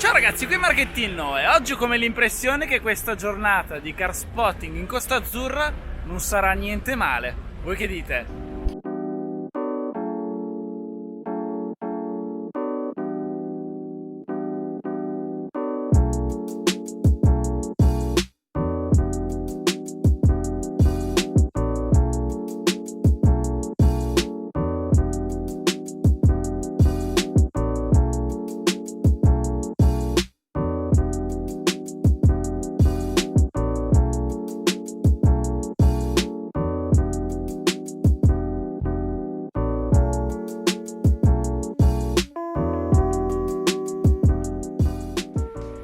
Ciao ragazzi, qui Marchettino e oggi ho come l'impressione che questa giornata di car spotting in Costa Azzurra non sarà niente male. Voi che dite?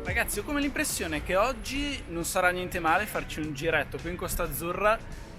Ragazzi, ho come l'impressione che oggi non sarà niente male farci un giretto qui in Costa Azzurra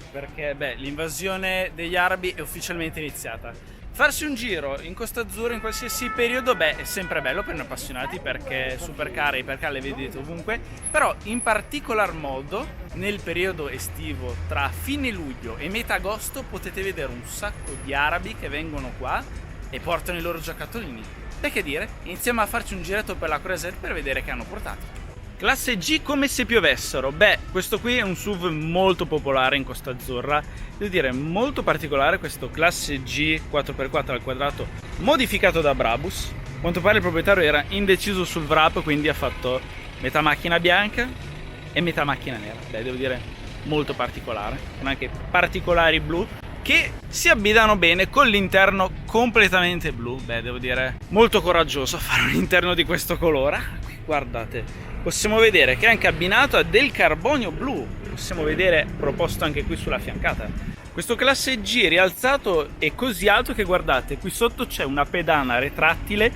perché, l'invasione degli arabi è ufficialmente iniziata. Farsi un giro in Costa Azzurra in qualsiasi periodo, è sempre bello per noi appassionati perché supercar e ipercar le vedete ovunque, però in particolar modo nel periodo estivo tra fine luglio e metà agosto potete vedere un sacco di arabi che vengono qua e portano i loro giocattolini. E che dire, iniziamo a farci un giretto per la Croisette per vedere che hanno portato. Classe G come se piovessero. Questo qui è un SUV molto popolare in Costa Azzurra. Devo dire, molto particolare questo classe G 4x4 al quadrato modificato da Brabus. A quanto pare il proprietario era indeciso sul wrap, quindi ha fatto metà macchina bianca e metà macchina nera. Devo dire, molto particolare, con anche particolari blu che si abbinano bene con l'interno completamente blu. Devo dire, molto coraggioso fare un interno di questo colore. Qui guardate, possiamo vedere che è anche abbinato a del carbonio blu, possiamo vedere proposto anche qui sulla fiancata. Questo classe G rialzato è così alto che guardate, qui sotto c'è una pedana retrattile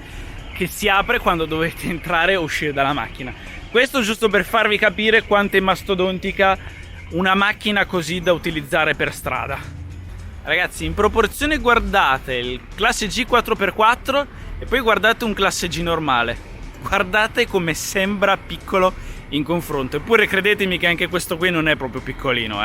che si apre quando dovete entrare o uscire dalla macchina. Questo giusto per farvi capire quanto è mastodontica una macchina così da utilizzare per strada. Ragazzi, in proporzione guardate il classe G 4x4 e poi guardate un classe G normale. Guardate come sembra piccolo in confronto. Eppure credetemi che anche questo qui non è proprio piccolino,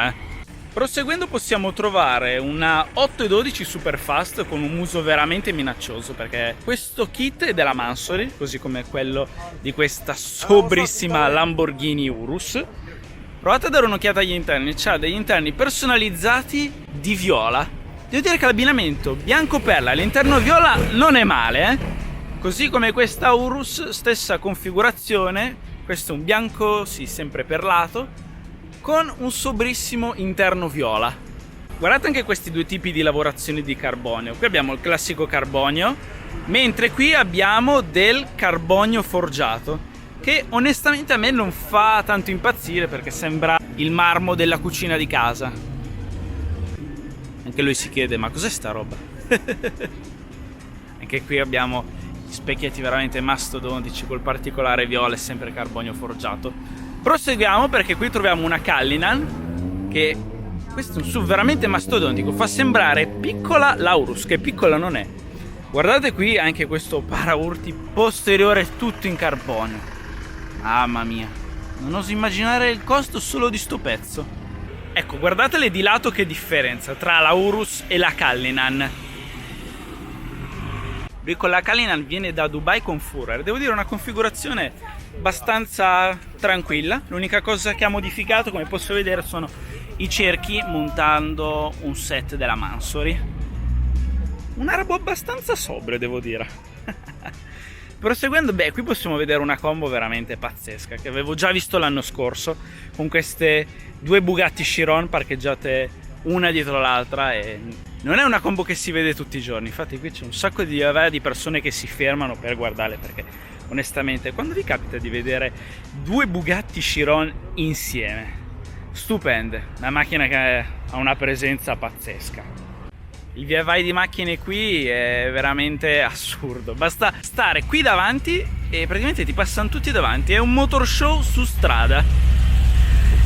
Proseguendo possiamo trovare una 812 Superfast con un muso veramente minaccioso, perché questo kit è della Mansory, così come quello di questa sobrissima Lamborghini Urus. Provate a dare un'occhiata agli interni, c'ha degli interni personalizzati di viola. Devo dire che l'abbinamento bianco-perla all'interno viola non è male, Così come questa Urus, stessa configurazione, questo è un bianco, sì, sempre perlato, con un sobrissimo interno viola. Guardate anche questi due tipi di lavorazioni di carbonio. Qui abbiamo il classico carbonio, mentre qui abbiamo del carbonio forgiato, che onestamente a me non fa tanto impazzire perché sembra il marmo della cucina di casa. Anche lui si chiede, ma cos'è sta roba? Anche qui abbiamo gli specchietti veramente mastodontici col particolare viola e sempre carbonio forgiato. Proseguiamo perché qui troviamo una Cullinan, che questo è un SUV veramente mastodontico, fa sembrare piccola l'Aurus, che piccola non è. Guardate qui anche questo paraurti posteriore tutto in carbonio. Mamma mia, non oso immaginare il costo solo di sto pezzo. Ecco, guardatele di lato che differenza tra la Urus e la Cullinan. Lui con la Cullinan viene da Dubai con Fourer. Devo dire una configurazione abbastanza tranquilla. L'unica cosa che ha modificato, come posso vedere, sono i cerchi montando un set della Mansory. Un arabo abbastanza sobrio, devo dire. Proseguendo, qui possiamo vedere una combo veramente pazzesca che avevo già visto l'anno scorso con queste due Bugatti Chiron parcheggiate una dietro l'altra, e non è una combo che si vede tutti i giorni. Infatti qui c'è un sacco di persone che si fermano per guardarle, perché onestamente quando vi capita di vedere due Bugatti Chiron insieme, stupende, una macchina che ha una presenza pazzesca. Il via vai di macchine qui è veramente assurdo. Basta stare qui davanti e praticamente ti passano tutti davanti. È un motor show su strada.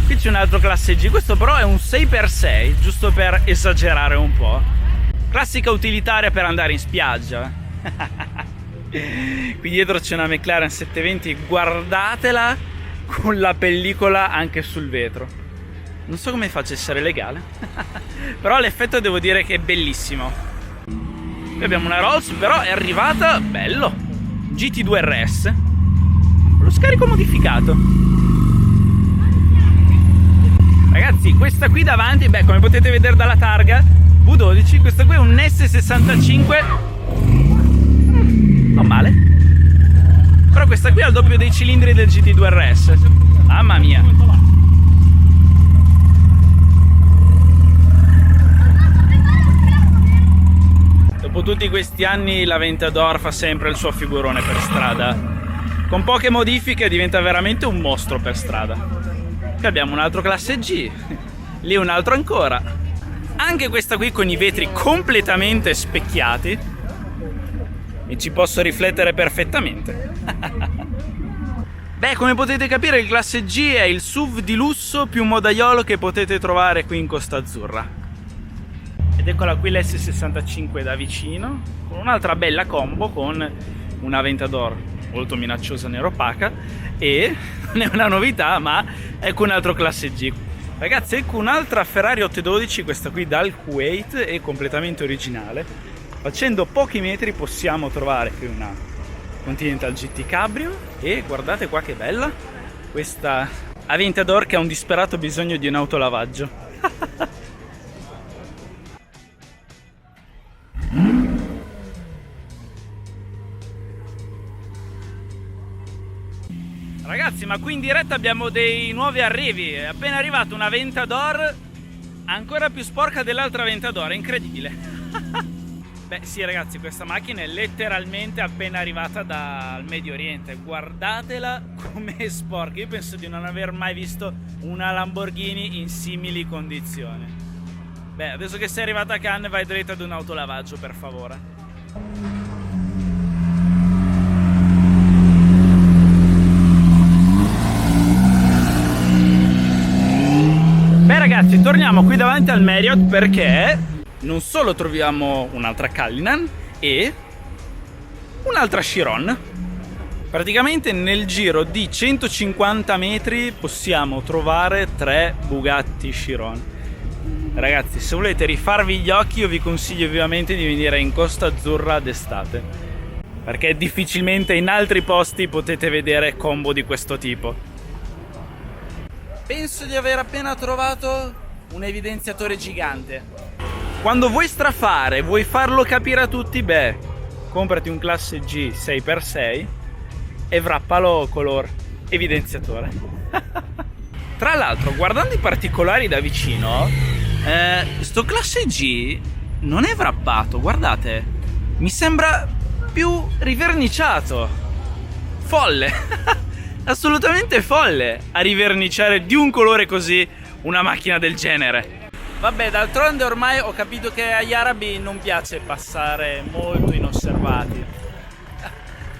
Qui c'è un altro classe G. Questo però è un 6x6, giusto per esagerare un po'. Classica utilitaria per andare in spiaggia. Qui dietro c'è una McLaren 720. Guardatela con la pellicola anche sul vetro. Non so come faccia a essere legale. Però l'effetto devo dire che è bellissimo. Qui abbiamo una Rolls, però è arrivata, bello, GT2 RS. lo scarico modificato. Ragazzi, questa qui davanti, beh, come potete vedere dalla targa V12, questa qui è un S65, non male, però questa qui ha il doppio dei cilindri del GT2 RS. Mamma mia. Dopo tutti questi anni l'Aventador fa sempre il suo figurone per strada. Con poche modifiche diventa veramente un mostro per strada. Qui abbiamo un altro classe G, lì un altro ancora. Anche questa qui con i vetri completamente specchiati e ci posso riflettere perfettamente. Beh, come potete capire il classe G è il SUV di lusso più modaiolo che potete trovare qui in Costa Azzurra. Ed eccola qui l'S65 da vicino, con un'altra bella combo con un Aventador molto minacciosa nero opaca e non è una novità, ma ecco un altro classe G. Ragazzi, ecco un'altra Ferrari 812, questa qui dal Kuwait, è completamente originale. Facendo pochi metri possiamo trovare qui una Continental GT Cabrio e guardate qua che bella questa Aventador che ha un disperato bisogno di un autolavaggio. Ragazzi, ma qui in diretta abbiamo dei nuovi arrivi. È appena arrivata una Aventador ancora più sporca dell'altra Aventador, è incredibile. Beh sì ragazzi, questa macchina è letteralmente appena arrivata dal Medio Oriente. Guardatela come è sporca. Io penso di non aver mai visto una Lamborghini in simili condizioni. Beh, adesso che sei arrivata a Cannes vai dritta ad un autolavaggio, per favore. Beh ragazzi, torniamo qui davanti al Marriott perché non solo troviamo un'altra Cullinan e un'altra Chiron. Praticamente nel giro di 150 metri possiamo trovare 3 Bugatti Chiron. Ragazzi, se volete rifarvi gli occhi io vi consiglio vivamente di venire in Costa Azzurra d'estate, perché difficilmente in altri posti potete vedere combo di questo tipo. Penso di aver appena trovato un evidenziatore gigante. Quando vuoi strafare, vuoi farlo capire a tutti, beh, comprati un classe G 6x6 e wrappalo color evidenziatore. Tra l'altro, guardando i particolari da vicino, sto classe G non è wrappato, guardate, mi sembra più riverniciato. Folle, assolutamente folle a riverniciare di un colore così una macchina del genere. Vabbè, d'altronde ormai ho capito che agli arabi non piace passare molto inosservati.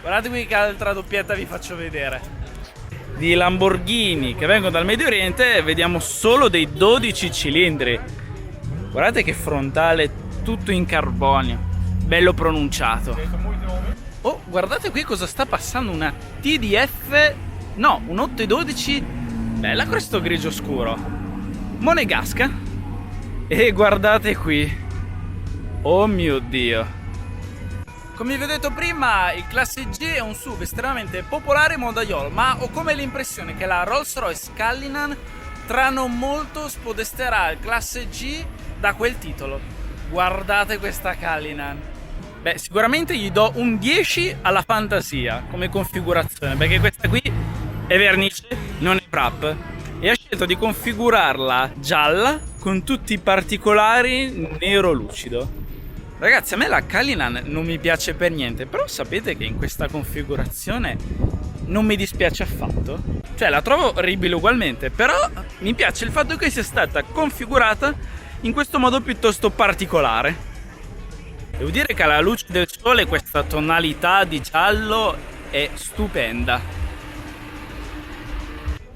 Guardate qui che altra doppietta vi faccio vedere. Di Lamborghini che vengono dal Medio Oriente vediamo solo dei 12 cilindri. Guardate che frontale tutto in carbonio, bello pronunciato. Oh, guardate qui cosa sta passando, una TDF, no, un 812, bella questo grigio scuro, monegasca. E guardate qui, oh mio Dio. Come vi ho detto prima, il classe G è un SUV estremamente popolare e modaiolo, ma ho come l'impressione che la Rolls-Royce Cullinan tra non molto spodesterà il classe G da quel titolo. Guardate questa Cullinan. Beh, sicuramente gli do un 10 alla fantasia come configurazione, perché questa qui è vernice, non è wrap, e ha scelto di configurarla gialla con tutti i particolari nero lucido. Ragazzi, a me la Cullinan non mi piace per niente, però sapete che in questa configurazione non mi dispiace affatto. Cioè, la trovo orribile ugualmente, però mi piace il fatto che sia stata configurata in questo modo piuttosto particolare. Devo dire che alla luce del sole questa tonalità di giallo è stupenda.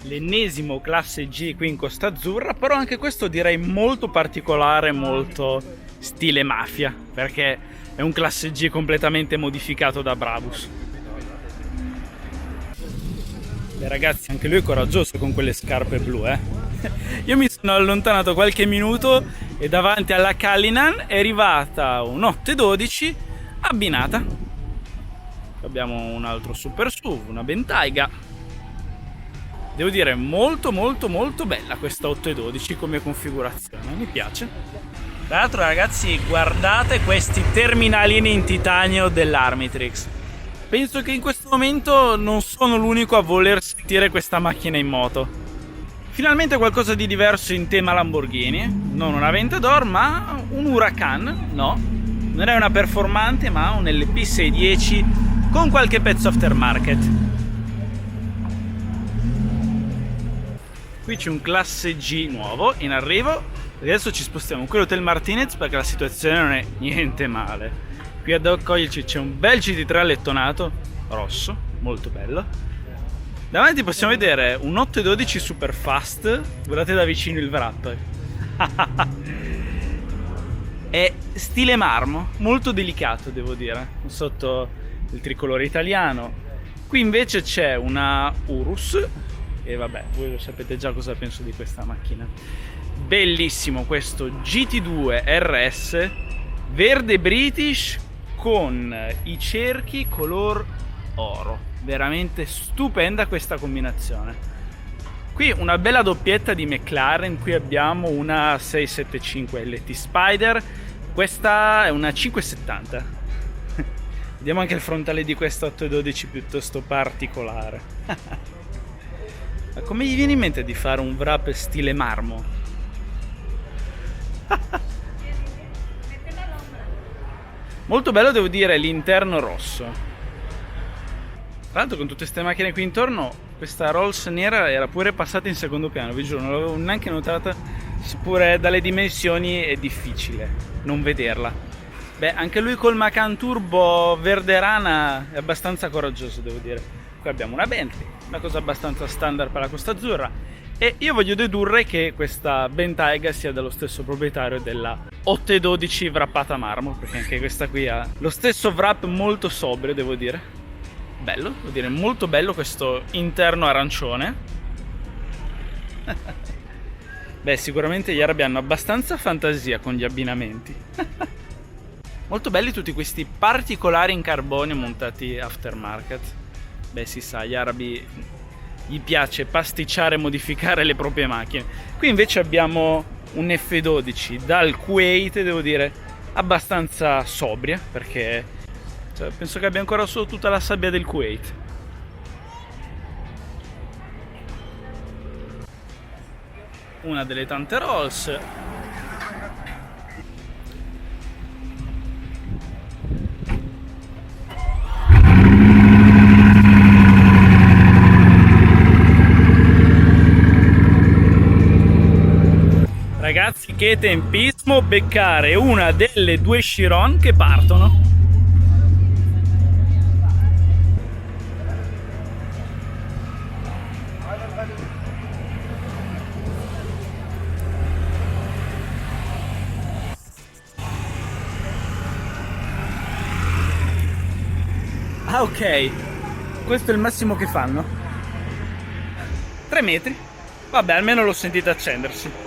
L'ennesimo classe G qui in Costa Azzurra, però anche questo direi molto particolare, molto stile mafia, perché è un classe G completamente modificato da Brabus. E ragazzi, anche lui è coraggioso con quelle scarpe blu, Io mi sono allontanato qualche minuto e davanti alla Cullinan è arrivata un 812 abbinata. Abbiamo un altro super SUV, una Bentayga. Devo dire molto molto molto bella questa 812 come configurazione, mi piace. Tra l'altro ragazzi, guardate questi terminalini in titanio dell'Armitrix. Penso che in questo momento non sono l'unico a voler sentire questa macchina in moto. Finalmente qualcosa di diverso in tema Lamborghini, non un Aventador ma un Huracan, no, non è una performante ma un LP610 con qualche pezzo aftermarket. Qui c'è un classe G nuovo in arrivo. Adesso ci spostiamo qui all'Hotel Martinez perché la situazione non è niente male. Qui ad accoglierci c'è un bel GT3 allettonato rosso, molto bello. Davanti possiamo vedere un 812 super fast. Guardate da vicino il wrap. È stile marmo, molto delicato devo dire, sotto il tricolore italiano. Qui invece c'è una Urus. E vabbè, voi lo sapete già cosa penso di questa macchina. Bellissimo questo GT2 RS verde British con i cerchi color oro. Veramente stupenda questa combinazione. Qui una bella doppietta di McLaren. Qui abbiamo una 675 LT Spider. Questa è una 570. Vediamo anche il frontale di questa 812 piuttosto particolare. Ma come gli viene in mente di fare un wrap stile marmo? Molto bello devo dire l'interno rosso. Tra l'altro con tutte queste macchine qui intorno, questa Rolls nera era pure passata in secondo piano, vi giuro, non l'avevo neanche notata, seppure dalle dimensioni è difficile non vederla. Beh, anche lui col Macan Turbo verde rana è abbastanza coraggioso devo dire. Qui abbiamo una Bentley, una cosa abbastanza standard per la Costa Azzurra, e io voglio dedurre che questa Bentayga sia dello stesso proprietario della 812 wrappata marmo, perché anche questa qui ha lo stesso wrap molto sobrio devo dire. Bello, devo dire molto bello questo interno arancione. Beh, sicuramente gli arabi hanno abbastanza fantasia con gli abbinamenti. Molto belli tutti questi particolari in carbonio montati aftermarket. Beh, si sa, agli arabi gli piace pasticciare e modificare le proprie macchine. Qui invece abbiamo un F12 dal Kuwait, devo dire, abbastanza sobria, perché penso che abbia ancora solo tutta la sabbia del Kuwait. Una delle tante Rolls. Ragazzi, che tempismo beccare una delle due Chiron che partono. Ah, ok, questo è il massimo che fanno. 3 metri. Vabbè, almeno l'ho sentita accendersi.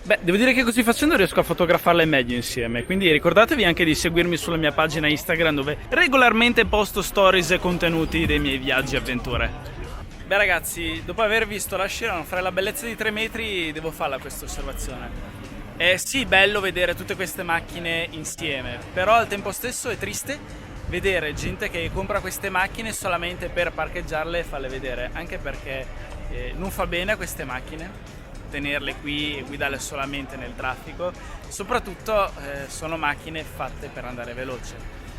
Beh, devo dire che così facendo riesco a fotografarle meglio insieme, quindi ricordatevi anche di seguirmi sulla mia pagina Instagram dove regolarmente posto stories e contenuti dei miei viaggi e avventure. Beh ragazzi, dopo aver visto la Chiron fra la bellezza di 3 metri, devo farla questa osservazione. È sì bello vedere tutte queste macchine insieme, però al tempo stesso è triste vedere gente che compra queste macchine solamente per parcheggiarle e farle vedere, anche perché non fa bene a queste macchine tenerle qui e guidarle solamente nel traffico. Soprattutto sono macchine fatte per andare veloce.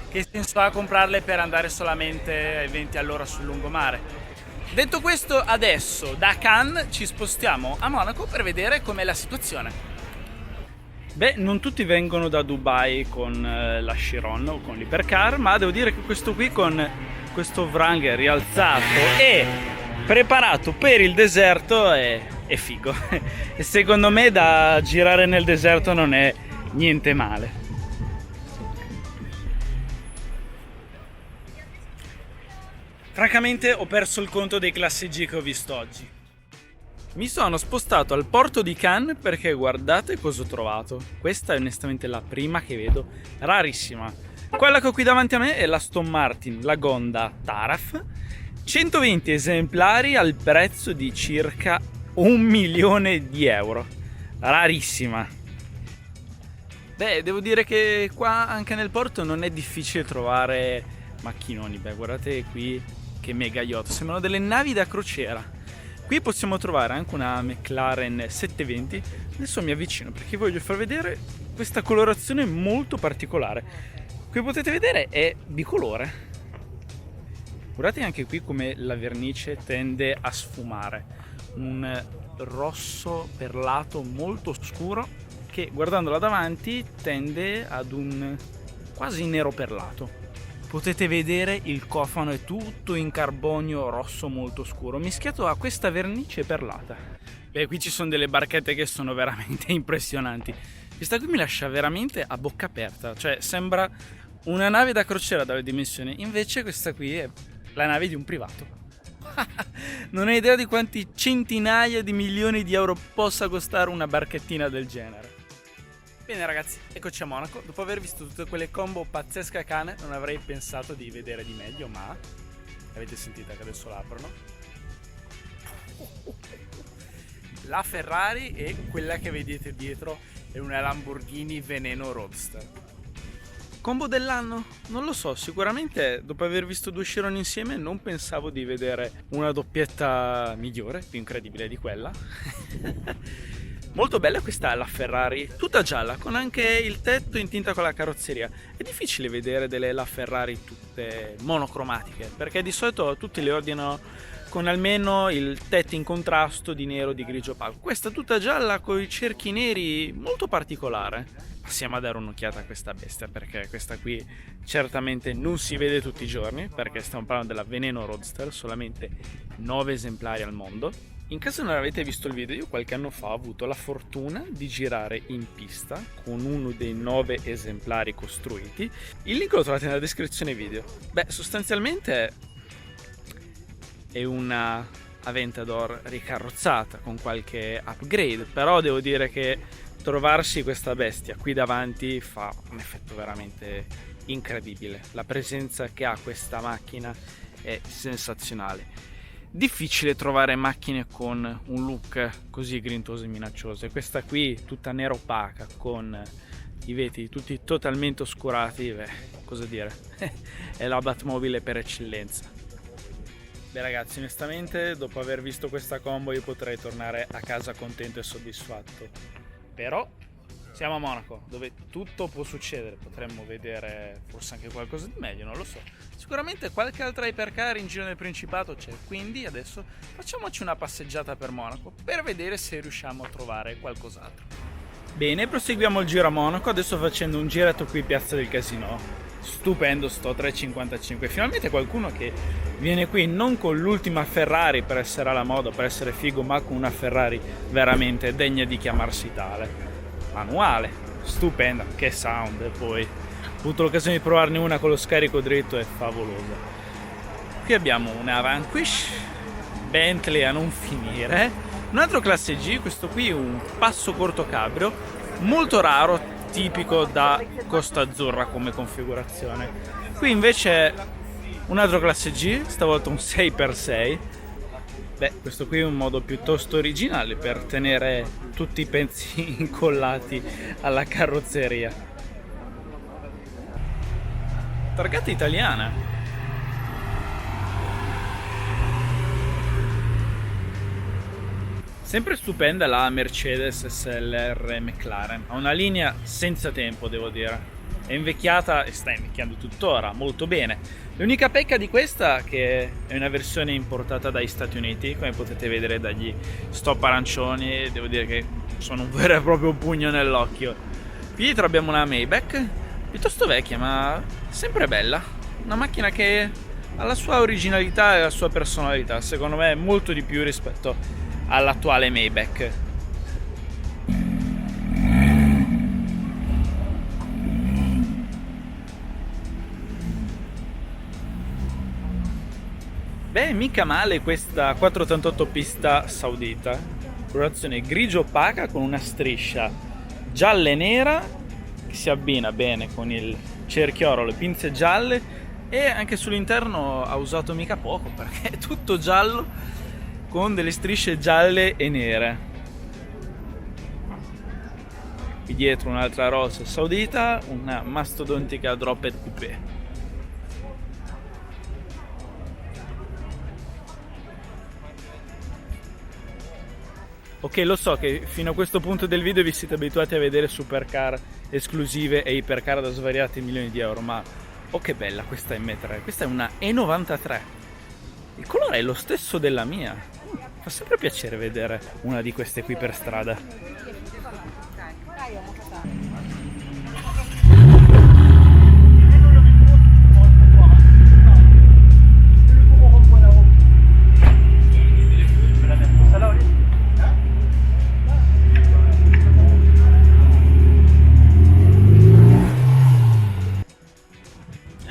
Che senso ha comprarle per andare solamente ai 20 all'ora sul lungomare? Detto questo, adesso da Cannes ci spostiamo a Monaco per vedere com'è la situazione. Beh, non tutti vengono da Dubai con la Chiron o con l'Hypercar, ma devo dire che questo qui con questo Wrangler rialzato e preparato per il deserto è figo. E secondo me da girare nel deserto non è niente male. Francamente ho perso il conto dei classe G che ho visto oggi. Mi sono spostato al porto di Cannes perché guardate cosa ho trovato. Questa è onestamente la prima che vedo, rarissima. Quella che ho qui davanti a me è l'Aston Martin Lagonda Taraf, 120 esemplari al prezzo di circa 1.000.000 di euro. Rarissima. Beh, devo dire che qua anche nel porto non è difficile trovare macchinoni. Beh, guardate qui che mega yacht, sembrano delle navi da crociera. Qui possiamo trovare anche una McLaren 720. Adesso mi avvicino perché voglio far vedere questa colorazione molto particolare. Qui potete vedere è bicolore. Guardate anche qui come la vernice tende a sfumare. Un rosso perlato molto scuro che guardandola davanti tende ad un quasi nero perlato. Potete vedere il cofano è tutto in carbonio rosso molto scuro, mischiato a questa vernice perlata. Beh, qui ci sono delle barchette che sono veramente impressionanti. Questa qui mi lascia veramente a bocca aperta, cioè sembra una nave da crociera dalle dimensioni, invece questa qui è la nave di un privato. Non hai idea di quanti centinaia di milioni di euro possa costare una barchettina del genere. Bene ragazzi, eccoci a Monaco. Dopo aver visto tutte quelle combo pazzesche a cane, non avrei pensato di vedere di meglio, ma avete sentito che adesso l'aprono. La Ferrari e quella che vedete dietro è una Lamborghini Veneno Roadster. Combo dell'anno? Non lo so, sicuramente dopo aver visto due Chiron insieme non pensavo di vedere una doppietta migliore, più incredibile di quella. Molto bella questa la Ferrari, tutta gialla, con anche il tetto in tinta con la carrozzeria. È difficile vedere delle La Ferrari tutte monocromatiche, perché di solito tutti le ordinano con almeno il tetto in contrasto di nero, di grigio opaco. Questa tutta gialla con i cerchi neri, molto particolare. Passiamo a dare un'occhiata a questa bestia, perché questa qui certamente non si vede tutti i giorni, perché stiamo parlando della Veneno Roadster, solamente 9 esemplari al mondo. In caso non avete visto il video, io qualche anno fa ho avuto la fortuna di girare in pista con uno dei 9 esemplari costruiti. Il link lo trovate nella descrizione video. Beh, sostanzialmente è una Aventador ricarrozzata con qualche upgrade, però devo dire che trovarsi questa bestia qui davanti fa un effetto veramente incredibile. La presenza che ha questa macchina è sensazionale. Difficile trovare macchine con un look così grintoso e minaccioso, e questa qui tutta nera opaca con i vetri tutti totalmente oscurati, beh, cosa dire, è la Batmobile per eccellenza. Beh ragazzi, onestamente dopo aver visto questa combo io potrei tornare a casa contento e soddisfatto, però siamo a Monaco dove tutto può succedere, potremmo vedere forse anche qualcosa di meglio, non lo so. Sicuramente qualche altra hypercar in giro nel Principato c'è, quindi adesso facciamoci una passeggiata per Monaco per vedere se riusciamo a trovare qualcos'altro. Bene, proseguiamo il giro a Monaco, adesso facendo un giretto qui in Piazza del Casino. Stupendo sto 355, finalmente qualcuno che viene qui non con l'ultima Ferrari per essere alla moda, per essere figo, ma con una Ferrari veramente degna di chiamarsi tale. Manuale, stupenda, che sound. E poi ho avuto l'occasione di provarne una con lo scarico dritto, è favolosa. Qui abbiamo una Vanquish, Bentley a non finire, un altro classe G, questo qui è un passo corto cabrio, molto raro, tipico da Costa Azzurra come configurazione. Qui invece un altro classe G, stavolta un 6x6. Beh, questo qui è un modo piuttosto originale per tenere tutti i pezzi incollati alla carrozzeria. Targata italiana. Sempre stupenda la Mercedes SLR McLaren, ha una linea senza tempo, devo dire. È invecchiata e sta invecchiando tuttora molto bene. L'unica pecca di questa è che è una versione importata dagli Stati Uniti, come potete vedere dagli stop arancioni, devo dire che sono un vero e proprio pugno nell'occhio. Qui dietro abbiamo una Maybach, piuttosto vecchia ma sempre bella, una macchina che ha la sua originalità e la sua personalità, secondo me molto di più rispetto all'attuale Maybach. Beh, mica male questa 488 pista saudita. colorazione grigio opaca con una striscia gialla e nera che si abbina bene con il cerchio oro, le pinze gialle, e anche sull'interno ha usato mica poco perché è tutto giallo con delle strisce gialle e nere. Qui dietro un'altra rosa saudita, una mastodontica Dropped Coupé. Ok, lo so che fino a questo punto del video vi siete abituati a vedere supercar esclusive e ipercar da svariati milioni di euro, ma oh che bella questa M3, questa è una E93. Il colore è lo stesso della mia. Fa sempre piacere vedere una di queste qui per strada.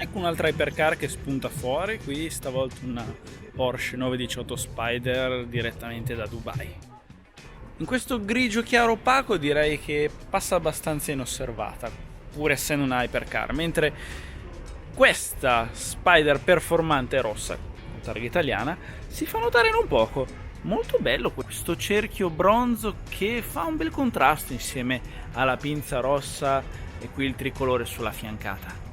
Ecco un'altra hypercar che spunta fuori, qui stavolta una Porsche 918 Spider direttamente da Dubai. In questo grigio chiaro opaco direi che passa abbastanza inosservata, pur essendo una hypercar, mentre questa Spider performante rossa, con targa italiana, si fa notare non poco. Molto bello questo cerchio bronzo che fa un bel contrasto insieme alla pinza rossa e qui il tricolore sulla fiancata.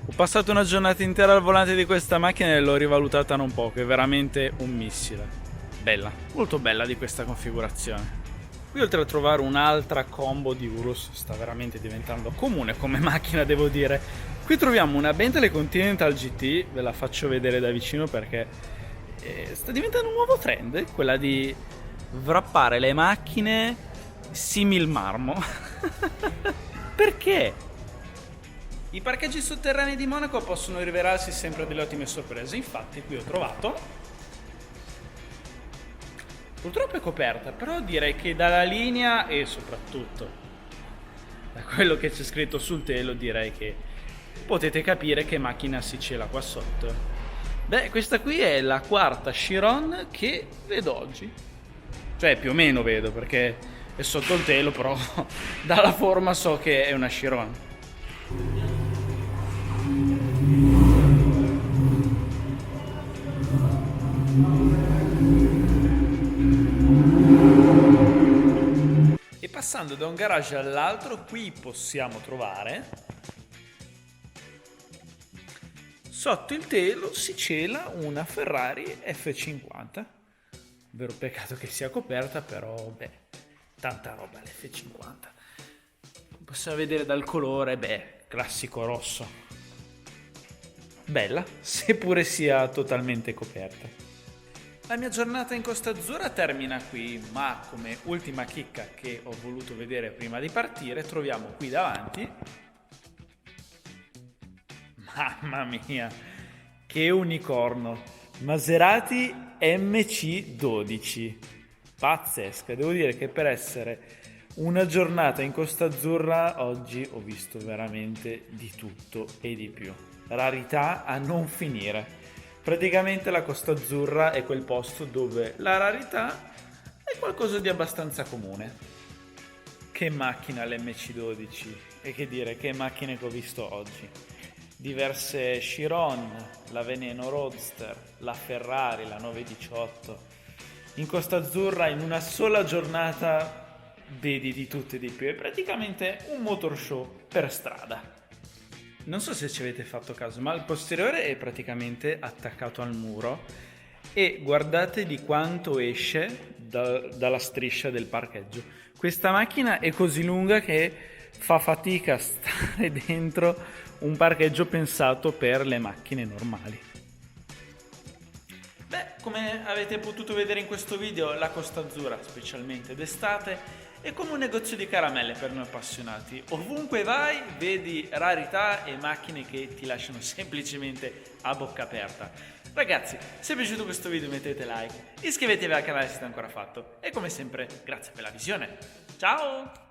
Ho passato una giornata intera al volante di questa macchina e l'ho rivalutata non poco, è veramente un missile. Bella, molto bella di questa configurazione. Qui oltre a trovare un'altra combo di Urus, sta veramente diventando comune come macchina devo dire. Qui troviamo una Bentley Continental GT, ve la faccio vedere da vicino perché sta diventando un nuovo trend, quella di wrappare le macchine simil marmo. Perché? I parcheggi sotterranei di Monaco possono rivelarsi sempre delle ottime sorprese, infatti qui ho trovato, purtroppo è coperta, però direi che dalla linea e soprattutto da quello che c'è scritto sul telo direi che potete capire che macchina si cela qua sotto. Beh, questa qui è la quarta Chiron che vedo oggi, cioè più o meno vedo perché è sotto il telo, però dalla forma so che è una Chiron. E passando da un garage all'altro, qui possiamo trovare sotto il telo si cela una Ferrari F50. Vero peccato che sia coperta, però beh, tanta roba l'F50. Possiamo vedere dal colore, beh, classico rosso. Bella, seppure sia totalmente coperta. La mia giornata in Costa Azzurra termina qui, ma come ultima chicca che ho voluto vedere prima di partire, troviamo qui davanti, mamma mia, che unicorno, Maserati MC12, pazzesca, devo dire che per essere una giornata in Costa Azzurra oggi ho visto veramente di tutto e di più, rarità a non finire. Praticamente la Costa Azzurra è quel posto dove la rarità è qualcosa di abbastanza comune. Che macchina l'MC12 e che dire, che macchine che ho visto oggi. Diverse Chiron, la Veneno Roadster, la Ferrari, la 918. In Costa Azzurra in una sola giornata vedi di tutto e di più. È praticamente un motor show per strada. Non so se ci avete fatto caso, ma il posteriore è praticamente attaccato al muro e guardate di quanto esce dalla striscia del parcheggio. Questa macchina è così lunga che fa fatica a stare dentro un parcheggio pensato per le macchine normali. Beh, come avete potuto vedere in questo video, la Costa Azzurra, specialmente d'estate, è come un negozio di caramelle per noi appassionati. Ovunque vai vedi rarità e macchine che ti lasciano semplicemente a bocca aperta. Ragazzi, se vi è piaciuto questo video mettete like, iscrivetevi al canale se non ancora fatto e come sempre grazie per la visione. Ciao!